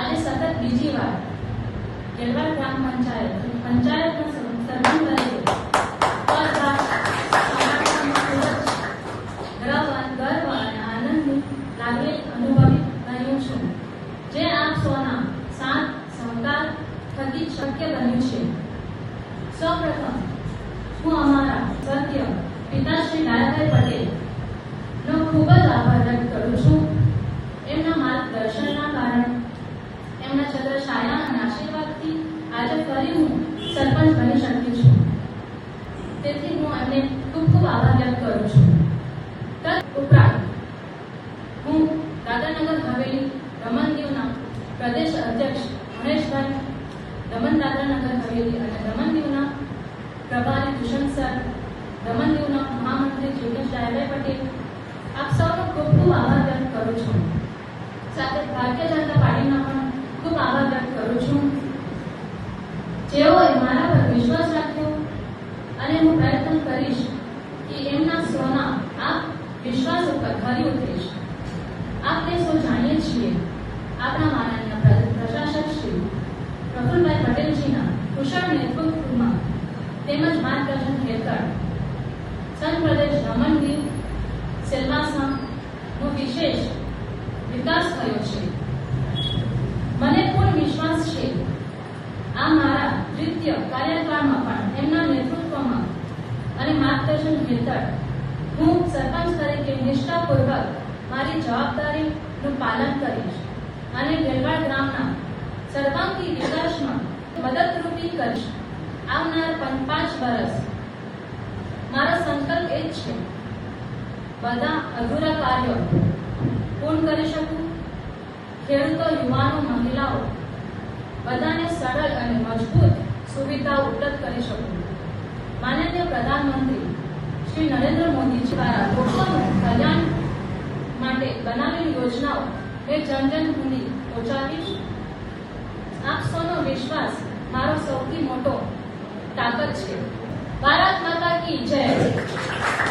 આજે સતત બીજી વાર ગેલવાડ ગ્રામ પંચાયતના સરપંચ તરીકે ગર્વ અને આનંદની લાગણી અનુભવી રહ્યું છું, જે આપ સૌના સાથ સહકાર થકી શક્ય બન્યું છે. સૌપ્રથમ હું અમારા સ્વર્ગીય પિતાશ્રી દાદાભાઈ પટેલનો ખૂબ જ આભાર વ્યક્ત કરું છું. એમના માર્ગદર્શનના કારણે, એમના છત્ર છાયા અને આશીર્વાદથી આજે ફરી હું સરપંચ બની શકી છું. તેથી હું એમને ખૂબ ખૂબ આભાર વ્યક્ત કરું છું. તદ ઉપરાંત હું દાદરાનગર હવેલી દમણ દીવના પ્રદેશ અધ્યક્ષ મહેશભાઈ, દમણ દાદરાનગર હવેલી અને દમણ દીવના પ્રભારી દુષ્યંત સર, દમણ દીવના મહામંત્રી યોગેશ દાદાભાઈ પટેલ, આપ સૌનો ખૂબ ખૂબ આભાર વ્યક્ત કરું છું. સાથે ભારતીય જનતા પાર્ટીના પણ ખૂબ આભાર વ્યક્ત કરું છું, જેઓએ મારા પર વિશ્વાસ રાખ્યો અને હું પ્રયત્ન કરીશ કે એમના સ્વના આ વિશ્વાસ ઉપર ખરી ઉતરીશ. આપણે સૌ જાણીએ છીએ, આપણા માનનીય પ્રશાસક શ્રી પ્રફુલભાઈ પટેલજીના કુશળ નેતૃત્વમાં તેમજ માર્ગદર્શન હેઠળ સંઘ પ્રદેશ દમણ દીવ સેલ્વાસાનો વિશેષ વિકાસ થયો છે. મને પૂર્ણ વિશ્વાસ છે આ મારા દ્વિતીય કાર્યકાળમાં પણ એમના નેતૃત્વમાં અને માર્ગદર્શન હેઠળ હું સરપંચ તરીકે નિષ્ઠાપૂર્વક મારી જવાબદારીનું પાલન કરીશ અને ગેલવાડ ગ્રામના સર્વાંગી વિકાસમાં મદદરૂપી કરીશ. આવનાર 5 વર્ષ મારો સંકલ્પ એ જ છે બધા અધૂરા કાર્યો પૂર્ણ કરી શકું, ખેડૂતો, યુવાનો, મહિલાઓ બધાને સરળ અને મજબૂત સુવિધાઓ ઉપલબ્ધ કરી શકું. માનનીય પ્રધાનમંત્રી શ્રી નરેન્દ્ર મોદીજી દ્વારા લોકોનું કલ્યાણ માટે બનાવેલી યોજનાઓ એ જન જન સુધી પહોંચાડીશ. આપ સૌનો વિશ્વાસ મારો સૌથી મોટો તાકાત છે. ભારત માતા કી જય.